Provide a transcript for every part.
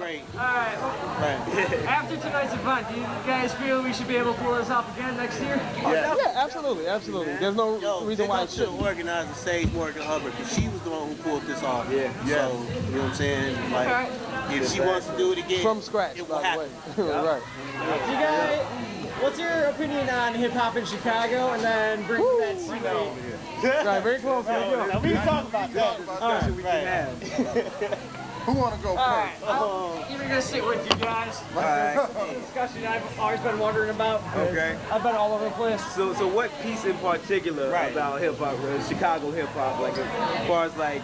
great. Alright, after tonight's event, do you guys feel we should be able to pull this off again next year? Yeah, absolutely. There's no reason why it should shouldn't. organize the stage work in Hubbard because she was the one who pulled this off. Yeah. So, you know what I'm saying? Like, if she wants to do it again, from scratch, it will happen. Right. You guys, what's your opinion on hip hop in Chicago, and then bring that scene? Right, very close. We can talk about that. Who want to go first? I'm even gonna sit with you guys. Discussion I've always been wondering about. Okay. I've been all over the place. So what piece in particular about hip hop, Chicago hip hop, like as far as like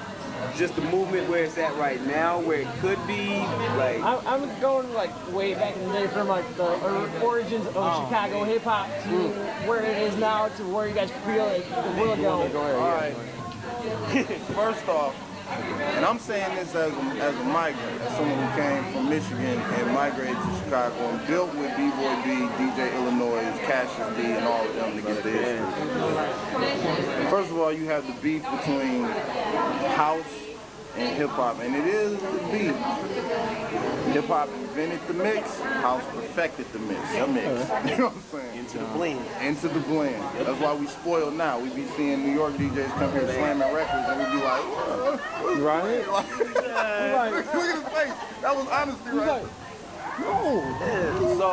just the movement where it's at right now, where it could be, like I'm going like way back in the day from like the origins of Chicago hip hop to where it is now to where you guys feel like the world going. All right. First off, and I'm saying this as a migrant, as someone who came from Michigan and migrated to Chicago and built with B-Boy B, DJ Illinois, Cassius D, and all of them to get this. First of all, you have the beef between house and hip-hop, and it is the beef. Hip-hop invented the mix, house perfected the mix. You know what I'm saying? Into the blend. Into the blend. That's why we spoiled now. We be seeing New York DJs come here slamming records, and we be like, Right? look at his face. That was honesty, right? So,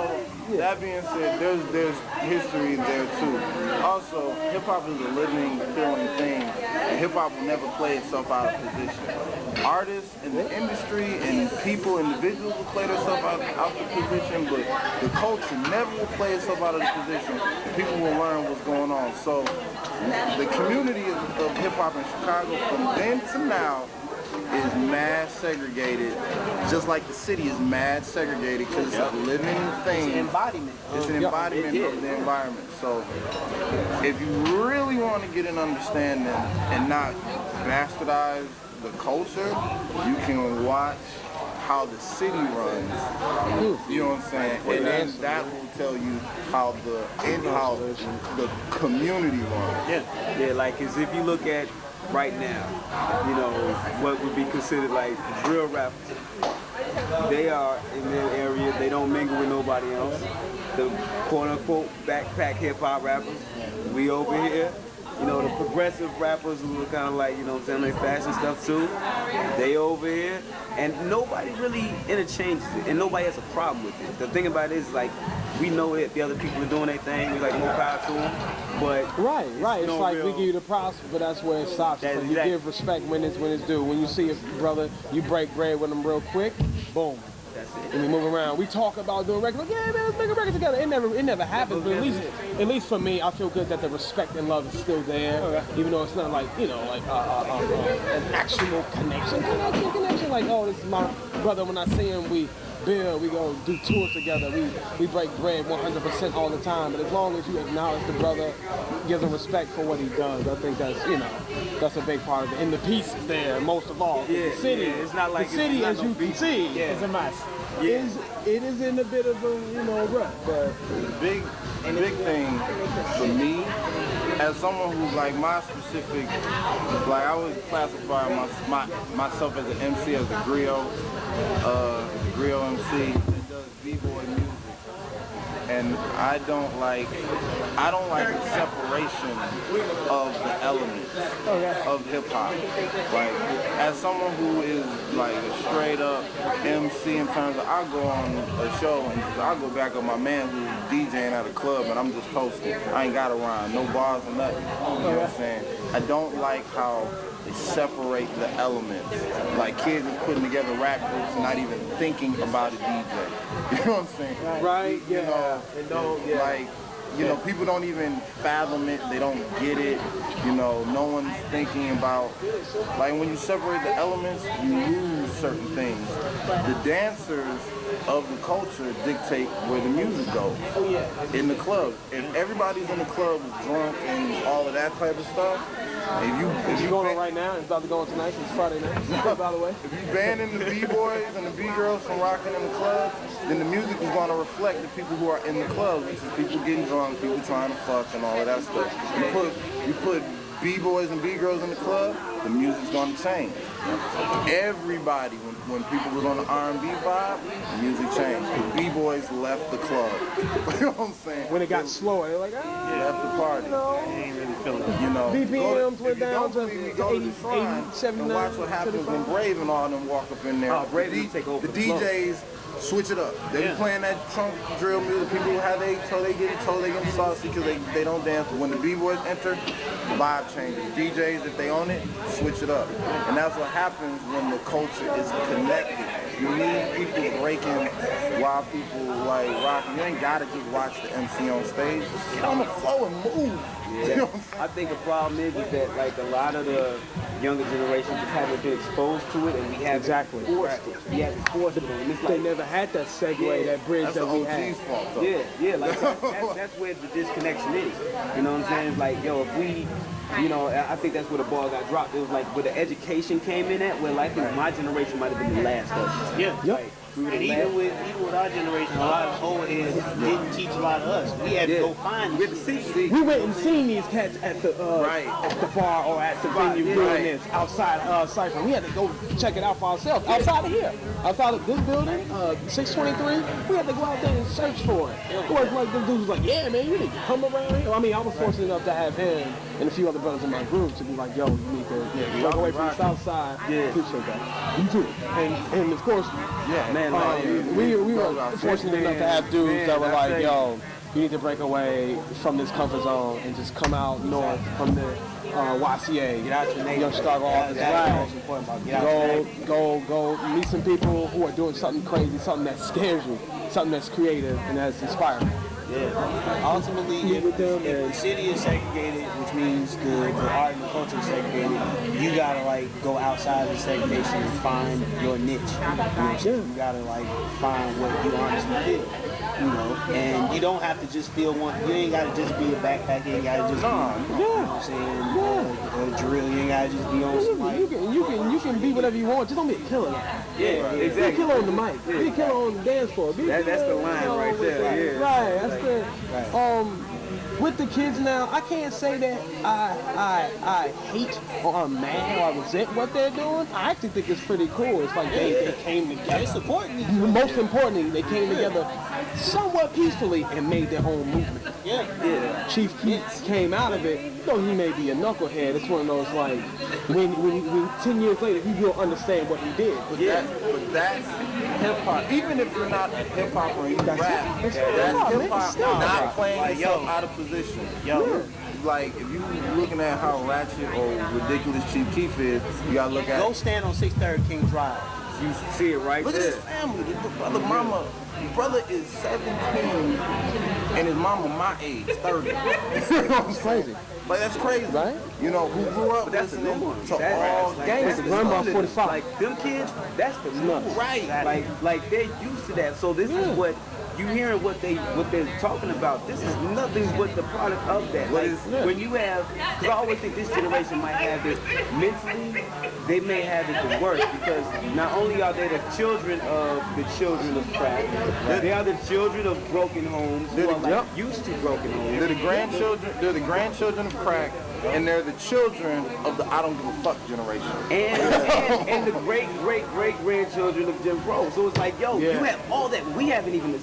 that being said, there's history there too. Also, hip-hop is a living, feeling thing, and hip-hop will never play itself out of position. Artists in the industry and individuals will play themselves out of position, but the culture never will play itself out of the position. People will learn what's going on. So, the community of hip-hop in Chicago from then to now is mad segregated, just like the city is mad segregated because it's a living thing. It's an embodiment. It's an embodiment of the environment. So if you really want to get an understanding and not bastardize the culture, you can watch how the city runs. You know what I'm saying? And then that will tell you how the community runs. yeah, like as if you look at right now, you know, what would be considered like drill rappers. They are in their area, they don't mingle with nobody else. The quote-unquote backpack hip-hop rappers, we over here. You know, the progressive rappers who are kind of like, you know what I'm saying, like fashion stuff too, they over here. And nobody really interchanges it, and nobody has a problem with it. The thing about it is, like, we know that the other people are doing their thing, we like more power to them, but... Right. It's like we give you the props, but that's where it stops. So you give respect when it's due. When you see a brother, you break bread with them real quick, boom. That's it. And we move around. We talk about doing records. Like, yeah, man, let's make a record together. It never happens. But at least for me, I feel good that the respect and love is still there. Even though it's not like, you know, like an actual connection. Like, oh, this is my brother. When I see him, we build. We go do tours together. We break bread 100% all the time. But as long as you acknowledge the brother, give him respect for what he does, I think that's, you know, that's a big part of it. And the peace is there most of all. Yeah, the city, it's not like the city, as you can see, It's a mess. it is in a bit of a, you know, rut. But The big thing for me, as someone who's like my specific, like I would classify myself as an MC, as a griot MC that does b-boy music. And I don't like the separation of the elements of hip hop. Like, as someone who is like a straight up MC in terms of, I go on a show and I go back on my man who's DJing at a club and I'm just posting. I ain't got a rhyme, no bars or nothing. You know what I'm saying? I don't like how they separate the elements. Like kids is putting together rap groups and not even thinking about a DJ. You know what I'm saying? right, You know, like, you know, people don't even fathom it, they don't get it, you know, no one's thinking about, like when you separate the elements, you lose certain things. The dancers of the culture dictate where the music goes. In the club. If everybody's in the club is drunk and all of that type of stuff, if you going on right now, it's about to go on tonight, it's Friday night, by the way. If you banning the B-boys and the B-girls from rocking in the club, then the music is going to reflect the people who are in the club, which is people getting drunk, people trying to fuck and all of that stuff. You put B-boys and B-girls in the club, the music's gonna change. Everybody, when people was on the R&B vibe, the music changed. The B-boys left the club. You know what I'm saying? When it got slower, they're like, Left the party. ain't really feeling it. You know, BPMs went down to go to 80, the shrine 80, 79, and watch what happens when Brave and all them walk up in there. Oh, Brave will take over the the flow. DJs switch it up. They be playing that trunk drill music. People have they get saucy because they don't dance. But when the B-boys enter, the vibe changes. DJs, if they own it, switch it up. And that's what happens when the culture is connected. You need people breaking while people like rocking. You ain't gotta just watch the MC on stage. Just get on the floor and move. You know what I'm saying? I think the problem is that like a lot of the younger generation just haven't been exposed to it, and we haven't forced it. We haven't forced it. And it's They like, never had that segue, that bridge That's that the we had. OG's fault though. yeah, like that's where the disconnection is. You know what I'm saying? It's like, yo, if we, you know, I think that's where the ball got dropped. It was like where the education came in at, where like my generation might have been the last of us. Yeah. Yep. We were And the even last. with our generation, a lot of old heads didn't teach a lot of us. We had to go find We had to see. We went and seen these cats at the Right. at the bar or at the venue doing Right. this outside Cypher. We had to go check it out for ourselves. Outside of here. Outside of this building, 623, we had to go out there and search for it. It was like the dude was like, yeah man, you need to come around here. I mean, I was fortunate enough to have him and a few other brothers in my group to be like, yo, you need to walk away from the south side. Yeah. Appreciate that. You too. And of course, Man, like, we were fortunate enough to have dudes that were that's like, it. yo, you need to break away from this comfort zone and just come out north from the YCA. Get out your neighborhood. Young Chicago office. That's Right. what's important about get out your neighborhood. Go meet some people who are doing something crazy, something that scares you, something that's creative and that's inspiring. Yeah. Ultimately, if the city is segregated, which means the art and the culture is segregated, you gotta like go outside of segregation and find your niche. You know what I'm saying? You gotta like find what you honestly feel. You know, and you don't have to just feel one. You ain't gotta just be a backpacker. You ain't gotta just be, you know what I'm saying, a drill. You ain't gotta just be on some like. You can be whatever you want. Just don't be a killer. Yeah, Be a exactly. killer on the mic. Be a killer on the dance floor. Be a That's killer, the line you know, right there, yeah. Right. That's the. With the kids now, I can't say that I hate or I'm mad or I resent what they're doing. I actually think it's pretty cool. It's like they came together. They supporting each Most importantly, they came together somewhat peacefully and made their own movement. Yeah. Chief Keef came out of it, though he may be a knucklehead. It's one of those like when 10 years later you don't understand what he did. But that's hip hop. Even if you're not a hip hop or you rap, That's that's hip hop, man. hip hop. It's still hip Not hop. playing Like, yourself yo. out of position. Yo. Like if you looking at how ratchet or ridiculous Chief Keef is, you gotta look at. Go stand on 630 King Drive. You see it right Look at there. his family. His brother, mama. His brother is 17, and his mama my age, 30. You know what I'm Crazy. Like that's crazy, Right? You know who grew up That's the listening new one. to That's all like, gangsters. that's the Run by new 45. Like them kids, that's the new one. Right. Like they're used to that. So this is what you hearing what they're talking about. This is nothing but the product of that. Like when you have, because I always think this generation might have it mentally, they may have it the worst because not only are they the children of crack, they are the children of broken homes who are like used to broken homes. They're the grandchildren of crack, and they're the children of the I don't give a fuck generation. And the great grandchildren of Jim Crow. So it's like, yo, you have all that. We haven't even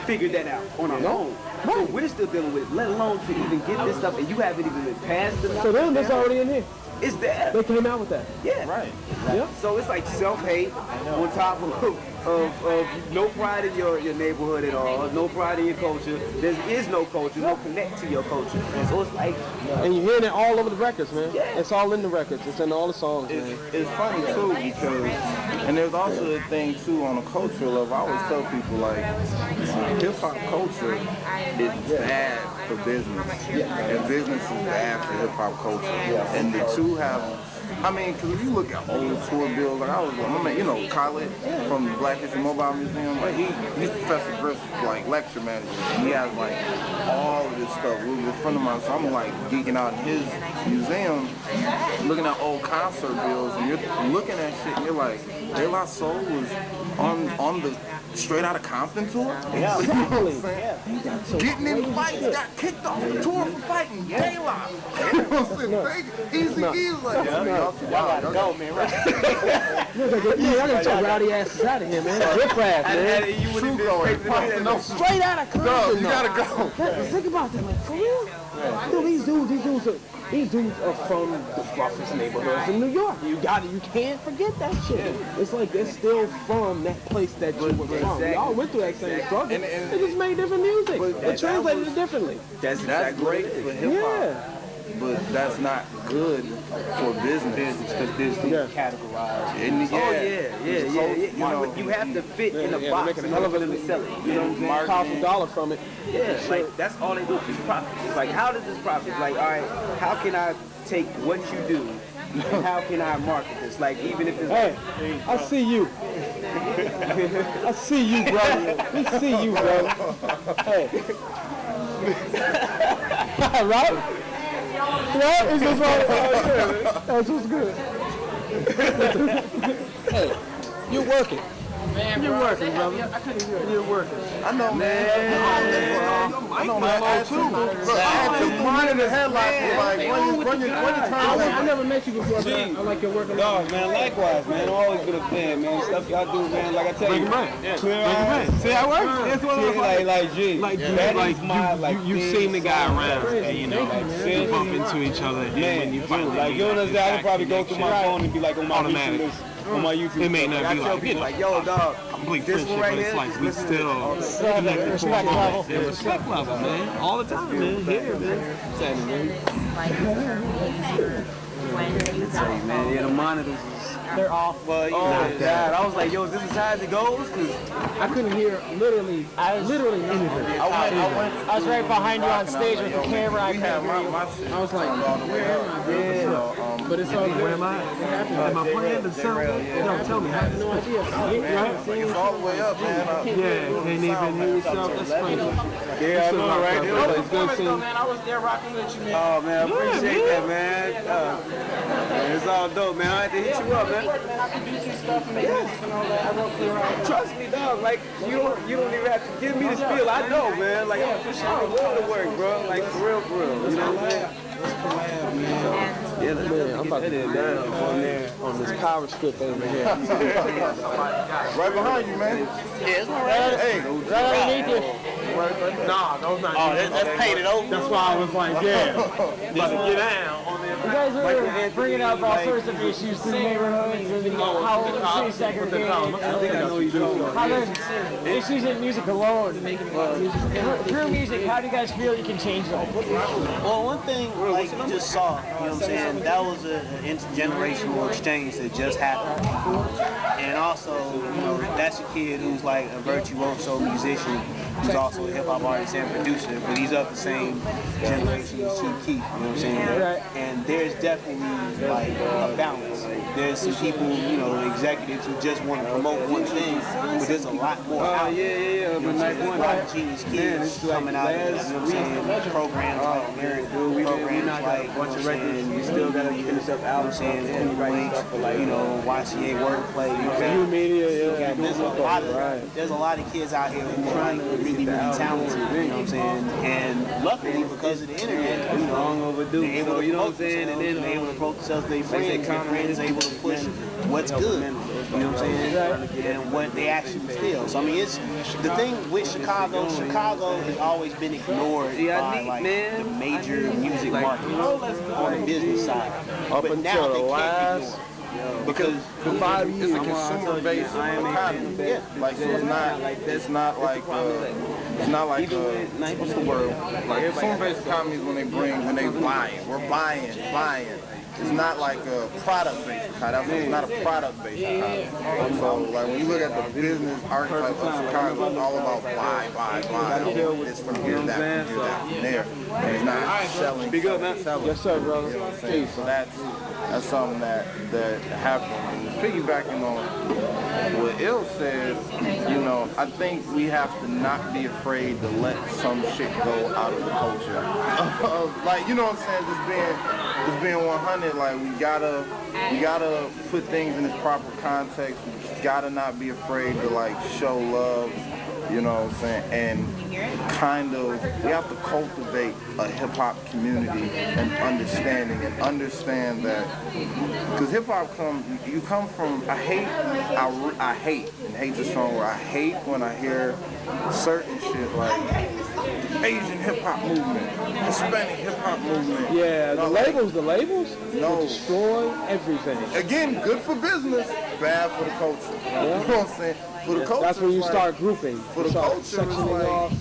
figured that out on our own. So we're still dealing with it, let alone to even get this stuff, and you haven't even been passed the So them, that's already in here. It's there. They came out with that. Yeah. Right. Yep. So it's like self-hate on top of no pride in your neighborhood at all, no pride in your culture. There is no culture, no connect to your culture. So it's like, And you hear that all over the records, man. Yeah. It's all in the records. It's in all the songs, man. It's funny too because, and there's also a thing too on a cultural level. I always tell people like, hip hop culture is bad for business, and business is bad for hip hop culture, and the two have. I mean, because if you look at old tour bills, like I was, you know, Khaled from the Black History Mobile Museum, like he's Professor Griff's like lecture manager, and he has like all of this stuff. We was a friend of mine, so I'm like geeking out in his museum, looking at old concert bills, and you're looking at shit, and you're like, De La Soul was on the straight out of Compton tour. Yeah. Exactly. Getting in fights, got kicked off the tour for fighting daylight. You know what I'm saying? Easy, like, Y'all gotta go, man. Right. I gotta take rowdy asses out of here, man. Rip rap, man. You wouldn't be no, Straight out of Compton. no, you gotta go. Think about that, like, for real? Yo, these dudes are from the roughest neighborhoods in New York. You can't forget that shit. It's like they're still from that place that you were from. Y'all went through that same struggle. They just made different music. They translated it differently. That's great for hip hop. Yeah. But that's not good for business. Because business categorized. And You know, you have to fit in a box in order for them to sell it. You know what I'm saying? Powerful dollar from it. Yeah, like that's all they do is profit. It's like, how does this profit? Like, all right, how can I take what you do and how can I market this? Like, even if it's Hey, I see you. I see you, brother. We see you, brother. Hey. Right? Right? It's just all good. That's what's good. Hey, you're working. You're working, brother. You're working. I know, man. I know, man. Add-2. Monitor headlock. Like, run your I never met you before, but I like your work. Dog, man, likewise, man. Always been a fan, man. Stuff y'all do, man. Like I tell you, clear eyes. See how it works? That's what I'm Like G. That is my, like, you've seen the guy around, and you know, you bump into each other, and when you finally like, you understand, I can probably go through my phone and be like on my Automatic. YouTube list. On my YouTube. It may not I be tell like, people, you know, like, yo, dog, complete this friendship, one right but it's here, like we just still connected Respect level. Yeah, respect level, man. All the time, man. Here, man. man, yeah, the monitors. They're off. Well, God, I was like, yo, is this as high as it goes? Cause I couldn't hear literally anything. I was right behind you on stage with the camera. I We have couldn't hear you. my shit. I was like, where am I? But it's all good. Where am I? Am I playing the sound? No, tell me. I have no idea. It's all the way up, man. Yeah, can't even hear yourself. That's crazy. yeah, I know, right? It's good seeing. Man, I was there rocking with you, man. Oh man, I appreciate that, man. Man, it's all dope, man. I had to hit you up, man. Man, I can do some stuff and make music and all that. I wrote clear out. Trust me, dog. Like you don't even have to give me the spiel. I know, man. Like I'm willing to work, bro. Like for real, You know what I'm saying? Yeah, Man, I'm about to get down on there on this power strip over here. Right behind you, man. Hey, right underneath you. Nah, those not. Oh, that's painted over. That's why I was like, yeah. About to get down on there. You guys are bringing up all sorts of issues through neighborhoods and how city segregated. I think I know you do. How there's issues in music alone. Through music, how do you guys feel you can change them? Well, one thing, like you just saw, you know what I'm saying, that was an intergenerational exchange that just happened. And also, you know, that's a kid who's like a virtuoso musician, who's also a hip-hop artist and producer, but he's of the same generation as Chief Keef, you know what I'm saying? And there's definitely like a balance. There's some people, you know, executives who just want to promote one thing, but there's a lot more out there. Yeah. You know what I'm saying? There's a lot of genius kids coming out of, you know what I'm saying, programs like American, programs like, bunch of records. We still gotta finish up albums, saying, stuff for like, you know, YCA wordplay, you know, New media, yeah. there's a lot of kids out here who are like really talented, you know what I'm saying? And luckily, because of the internet, you know, long overdue. they're able So, to you know what I'm promote saying? And themselves, then they're able to promote themselves, their friends able to push what's good, you know what I'm saying? And what they actually feel. So I mean, it's the thing with Chicago has always been ignored by like the major music market on the business side. But now they can't ignore it. Because It's a consumer-based economy. Like, so it's not like what's the word? Like consumer-based economy is when they buying. We're buying. It's not like a product-based economy. It's not a product-based economy. So, like, when you look at the business archetype of Chicago, it's all about buy. It's from here, that, from there. And it's not selling. Be good, man. Yes, sir, brother. Peace. So that's something that happens. And piggybacking on what Il said, you know, I think we have to not be afraid to let some shit go out of the culture. Like, you know what I'm saying? Just being just being 100, like we gotta put things in its proper context. We gotta not be afraid to like show love, you know what I'm saying? And kind of, we have to cultivate a hip hop community and understanding and understand that, because hip hop you come from, I hate, and hate's a strong word, I hate when I hear certain shit like Asian hip hop movement, Hispanic hip hop movement. Yeah, the labels no. destroy everything. Again, good for business, bad for the culture. Yeah. You know what I'm saying? For the culture, That's when you like, start grouping. for the culture, it's sectioning off.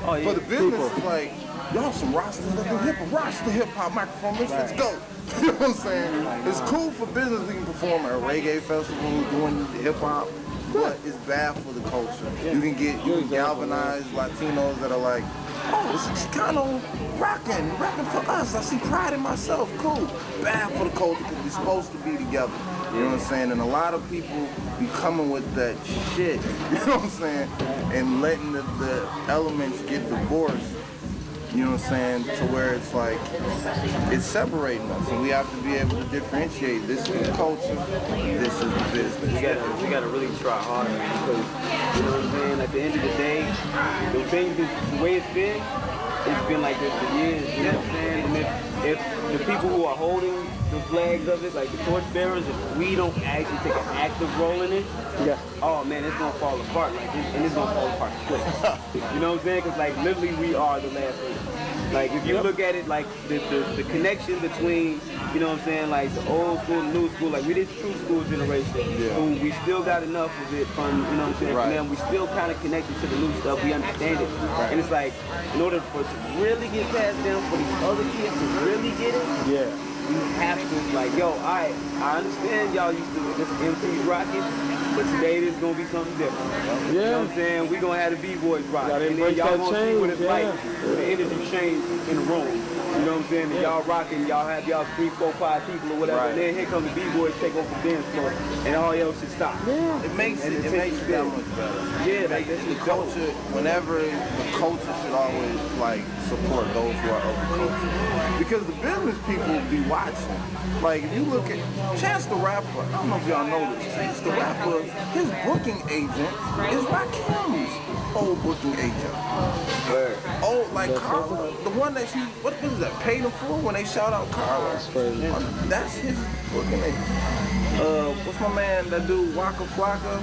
like, for the business, it's like, y'all some rosters that do hip hop microphone misfits, go. You know what I'm saying? It's cool for business. We can perform at a reggae festival doing hip hop, but it's bad for the culture. You can galvanize Latinos that are like, oh, this is Chicano rocking for us. I see pride in myself. Cool. Bad for the culture because we're supposed to be together. You know what I'm saying? And a lot of people be coming with that shit. You know what I'm saying? And letting the elements get divorced. You know what I'm saying? To where it's like, it's separating us. And we have to be able to differentiate. This is the culture, this is the business. We gotta really try harder because, you know what I'm saying? At the end of the day, the thing is, the way it's been like this for years, you know what I'm saying? And if the people who are holding the flags of it, like the torch bearers, if we don't actually take an active role in it, oh man, it's gonna fall apart. Like, and it's gonna fall apart quick. You know what I'm saying? Because like literally we are the last one. Like if you look at it, like the connection between, you know what I'm saying, like the old school and new school, like we this true school generation, who we still got enough of it from, you know what I'm saying, from them. We still kind of connected to the new stuff. We understand it, and it's like in order for it to really get passed down for these other kids to really get it, we have to like, yo, I understand y'all used to just MCs rocking, but today there's gonna be something different. You know what I'm saying? We gonna have the B-boys rock. And then y'all gonna see what it's like, the energy change in the room. You know what I'm saying? And y'all rocking, y'all have y'all 3, 4, 5 people or whatever, and then here come the B-boys take over the dance floor, and all else should stop. It makes it that much better. Yeah, like the culture, whenever the culture should always like support those who are of the culture. Because the business people be watching. Like if you look at Chance the Rapper, I don't know if y'all know this, Chance the Rapper, his booking agent is Rakim's old booking agent. Oh, like Carla, the one that she, what is that, paid him for when they shout out Carla? That's crazy. That's his booking agent. What's my man that dude, Waka Flocka?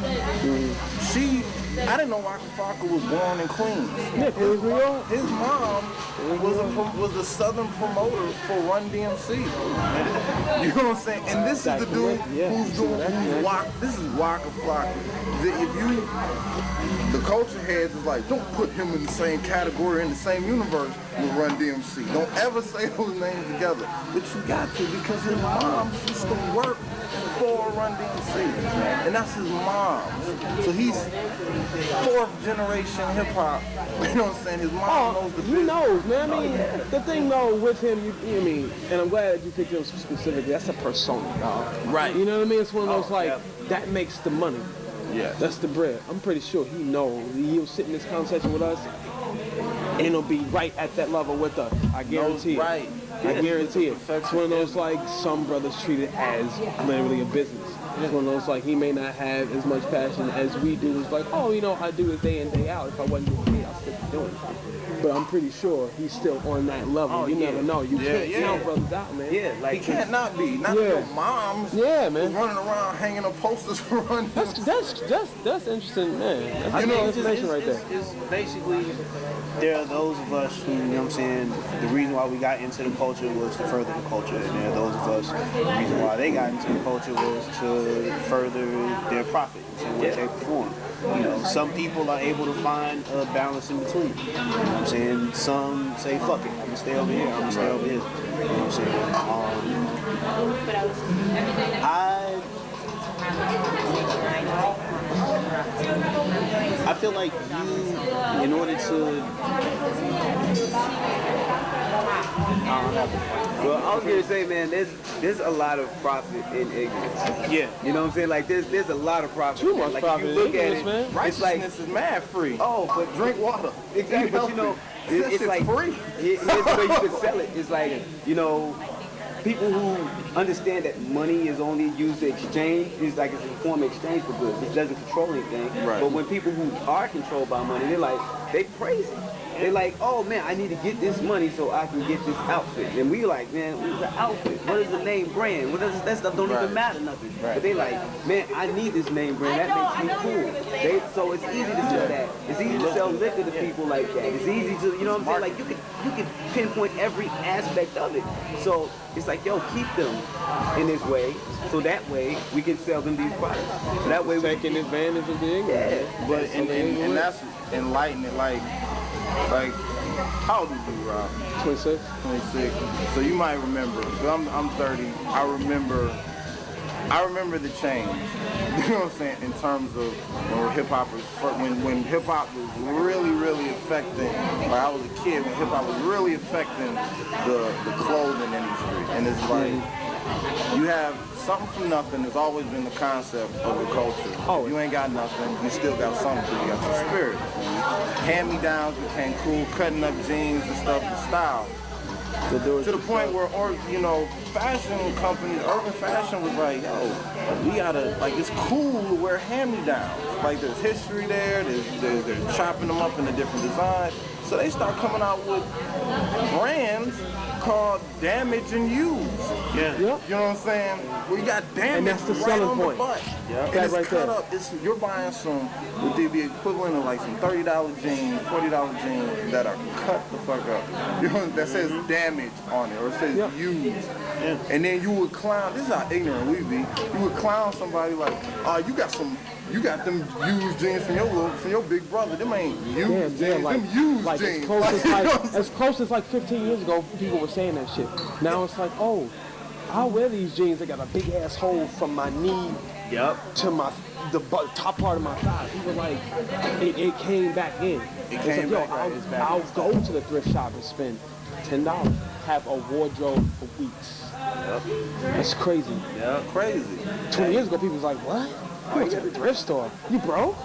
I didn't know Waka Flocka was born in Queens. His mom was a southern promoter for Run DMC. You know what I'm saying? And this is the dude who's doing Waka. This is Waka Flocka. The culture heads is like, don't put him in the same category, in the same universe with Run DMC. Don't ever say those names together. But you got to, because his mom used to work for Run DMC. And that's his mom. So he's 4th generation hip hop. You know what I'm saying? His mom knows the business. He knows, man. I mean, the thing though with him, you know what I mean, and I'm glad that you picked him specifically. That's a persona, dog. Right. You know what I mean? It's one of those that makes the money. Yeah. That's the bread. I'm pretty sure he knows. He'll sit in this conversation with us, and he'll be right at that level with us. I guarantee it. Right. I guarantee it. It's one of those like some brothers treat it as literally a business. It's one of those like he may not have as much passion as we do. It's like, oh, you know, I do it day in, day out. If I wasn't doing it, I'll still be doing it. But I'm pretty sure he's still on that level. You never know. You can't count brothers out, man. Yeah, like he can't not be. Not your moms. Yeah, man. Running around hanging up posters for Run. That's interesting, man. That's information right there. It's basically, there are those of us who, you know what I'm saying, the reason why we got into the culture was to further the culture. And there are those of us, the reason why they got into the culture was to further their profit in some way, shape, or form. You know, some people are able to find a balance in between. You know what I'm saying? Some say, fuck it, I'm gonna stay over here, I'm gonna stay over here. You know what I'm saying? I feel like you, in order to... Well, I was gonna say, man, there's a lot of profit in ignorance. Yeah. You know what I'm saying? Like there's a lot of profit. Too much profit if you look in at ignorance, it, man. it's like, Righteousness is mad free. oh, but Drink water. Exactly, but you know, it's like free. Here's the way you could sell it. It's like, you know, people who understand that money is only used to exchange, it's like it's a form of exchange for goods. It doesn't control anything. Right. But when people who are controlled by money, they're like, they praise it. They're like, oh man, I need to get this money so I can get this outfit. And we like, man, what is the outfit? What is the name brand? What does that stuff don't even matter nothing. Right. But they like, man, I need this name brand. That makes me cool. So it's easy to sell that. It's easy to sell liquor to people like that. It's easy to, you know what I'm saying? Like you can pinpoint every aspect of it. So it's like, yo, keep them in this way. So that way we can sell them these products. So that way we Taking advantage of the ignorance. yeah. But and that's enlightening. Like, how old are you, Rob? 26. 26. So you might remember. Cause I'm 30. I remember the change. You know what I'm saying? In terms of when hip hop was really affecting. Like I was a kid when hip hop was really affecting the clothing industry, and it's like you have something from nothing. Has always been the concept of the culture. Oh, you ain't got nothing, you still got something because you got your spirit. Hand-me-downs became cool, cutting up jeans and stuff, the style. To the point where, fashion companies, urban fashion was like, yo, we gotta, like, it's cool to wear hand-me-downs. Like, there's history there, they're chopping them up into different designs. So they start coming out with brands called Damage and Used. Yeah. You know what I'm saying? We got damage And that's the right selling on point. the butt. Yeah. And That it's right cut there. up. You're buying some, would they be equivalent of like some $30 jeans, $40 jeans that are cut the fuck up. You know, that says damage on it, or it says used. Yeah. And then you would clown, this is how ignorant we be, you would clown somebody like, you got them used jeans from your big brother. Them ain't used jeans, like, them used like jeans. as close as like 15 years ago, people were saying that shit. Now it's like, oh, I wear these jeans. They got a big ass hole from my knee to the top part of my thigh. People like, it came back in. Came back, I'll go to the thrift shop and spend $10, have a wardrobe for weeks. That's crazy. Yeah, crazy. 20 years ago, people was like, what? You went to the thrift store? You broke?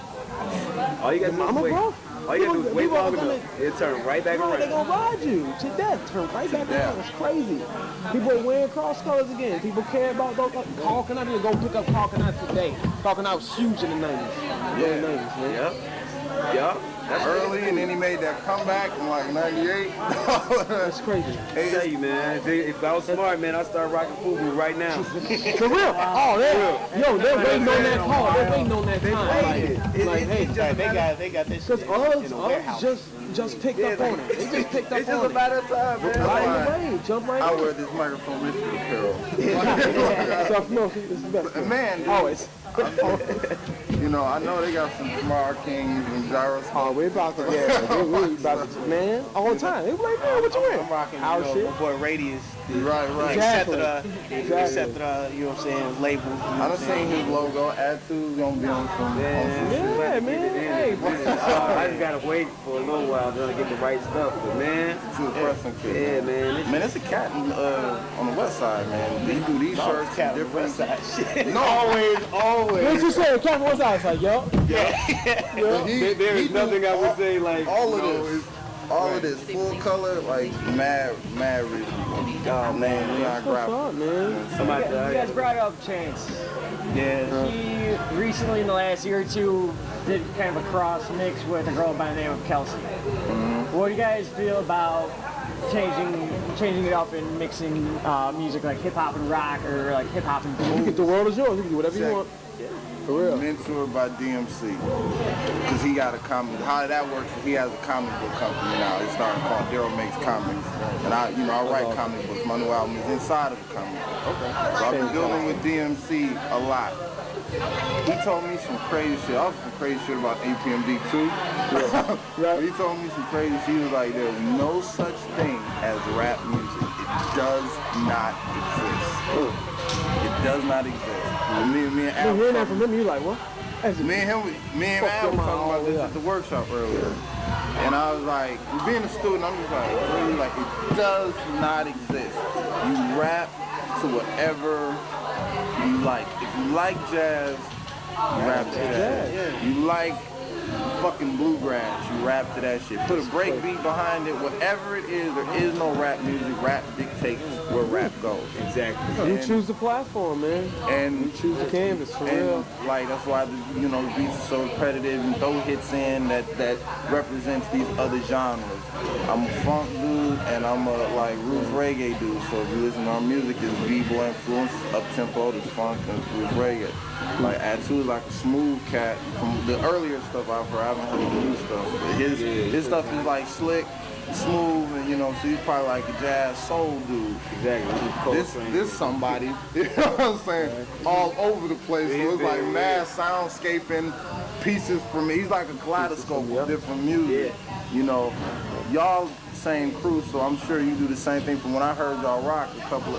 all you got to do is wait. bro? All you got to do is wait long enough. It'll turn right back No, around. they're gonna ride you to death. Turn right back around. It's crazy. People are wearing cross colors again. People care about those. Carl Canal, you go pick up Carl Canal today. Carl Canal was huge in the 90s. Early 90s, man. Yep. That's early, and then he made that comeback in like '98. That's crazy. I tell you, man, if I was smart, man, I'd start rocking FUBU right now. For real. Oh, yo, they're waiting on that call. They're waiting on that time. Like, hey, they got this because shit in a Uggs warehouse. just picked up on it. They just picked up It's just on a it. matter of time, man. Right away. Jump right I in. wear this microphone Misfit apparel. Self-milk is the best. Man, dude, Always. I know they got some Tomorrow Kings and Gyroscope. Oh, we're about to we about to, man, all the time. They be like, man, what you wearing? I'm rocking, Our shit. my boy Radius. Right. Exactly. Accepted, you know what I'm saying, label. You know I what done I'm saying? seen his logo. Add-2 gonna be on some Yeah, man. Hey, bro. I just gotta wait for a little while to get the right stuff, but man, to a pressing kid. yeah, man. Man, it's a cat on the west side, man. They do these shirts Cat in on the different. west side. Shit. No, always. What you say? Captain, what's that? It's like, yo. There is nothing I would say like all of this full color, like mad rich. Oh man, not What's graphic. up, man? somebody. You guys brought up Chance. Yeah. He recently, in the last year or two, did kind of a cross mix with a girl by the name of Kelsey. What do you guys feel about changing it up and mixing music like hip hop and rock, or like hip hop and blues? The world is yours. You can do whatever you want. For real. Mentored by DMC, because he got a comic. How that works is he has a comic book company now. He started called Daryl Makes Comics, and I write comic books. My new album is inside of the comic book. Okay. So I've been building with DMC a lot. He told me some crazy shit. Also some crazy shit about APMD too. But he told me some crazy shit. He was like, there's no such thing as rap music. It does not exist. It does not exist. And me and Al You hear that from him, you like, what? me and Al were talking about this at the workshop earlier. And I was like, being a student, I'm just like, really, like, it does not exist. You rap to whatever you like. If you like jazz, you rap to jazz. You like fucking bluegrass, you rap to that shit. Put a break beat behind it, whatever it is, there is no rap music. Rap dictates where rap goes. Exactly. You choose the platform, man. And You choose the canvas, for and real. like that's why the beats are so repetitive and throw hits in that represents these other genres. I'm a funk dude and I'm a like roots reggae dude. So if you listen to our music, it's b-boy influence, up tempo, there's funk and roots reggae. Like Add-2 is like a smooth cat from the earlier stuff I've heard. I haven't heard the new stuff. But his stuff is like slick, smooth, and so he's probably like a jazz soul dude. Exactly. This somebody, you know what I'm saying, all over the place. So it's like mad soundscaping pieces from he's like a kaleidoscope of different music. Y'all same crew, so I'm sure you do the same thing. From when I heard y'all rock,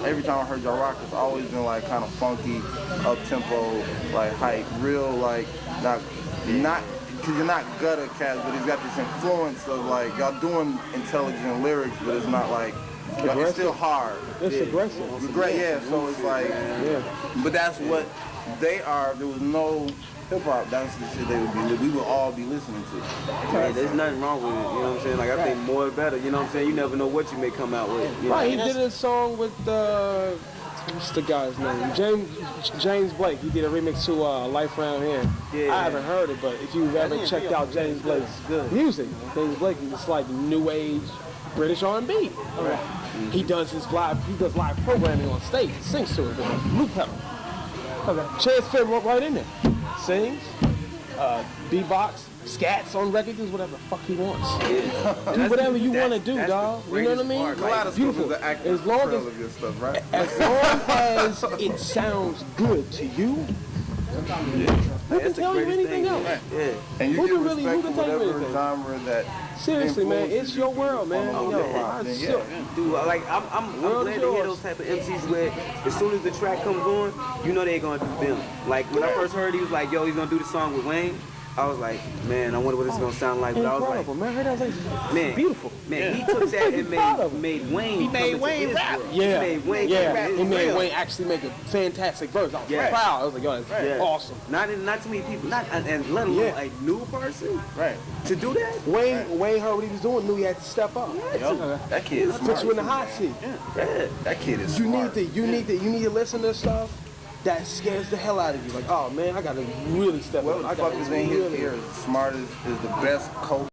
every time I heard y'all rock, it's always been like kind of funky, up tempo, like hype, real like not because you're not gutter cats, but he's got this influence of like y'all doing intelligent lyrics, but it's not like it's still hard. It's aggressive. So it's like, but that's what they are. There was no hip hop. That's the shit we would all be listening to. Man, there's nothing wrong with it. You know what I'm saying? Like I think more the better. You know what I'm saying? You never know what you may come out with. You know? Right, he did a song with what's the guy's name? James Blake. He did a remix to Life Round Here. Yeah. I haven't heard it, but if you've ever checked out James Blake's music, James Blake is like new age British R&B. He does live programming on stage. He sings to it with a loop pedal. Chance fit right in there. Sings, beatbox, scats on records, whatever the fuck he wants. Do whatever you want to do, dog. You know what I mean? Kaleidoscope Beautiful. is the active As long trail of your stuff, right? as long as it sounds good to you, who can tell you anything else? Yeah. And you Who get can really- respect who can for tell you whatever anything? genre that Seriously, man, influences it's your world, man. on Yo, hip-hop, I then shook. Dude, like I'm World glad is to hear yours. those type of MCs where as soon as the track comes on, you know they're gonna do them. Like when I first heard he was like, yo, he's gonna do the song with Wayne. I was like, man, I wonder what this is gonna sound like. But I was Incredible, man. I heard that was like, man, beautiful. Man, he took that and proud of him. made Wayne. He made Wayne rap. Yeah, He made Wayne yeah. rap. He made Real. Wayne actually make a fantastic verse. I was Yeah. proud. I was like, yo, that's Yeah. awesome. Not too many people, and let alone a new person Right. to do that. Wayne heard what he was doing, knew he had to step up. That kid is Put smart. you in the hot seat. That kid is You smart. need to listen to stuff that scares the hell out of you. Like, oh man, I gotta really step Whoever up. the I fuck gotta is in his really. ear is smart is the best coach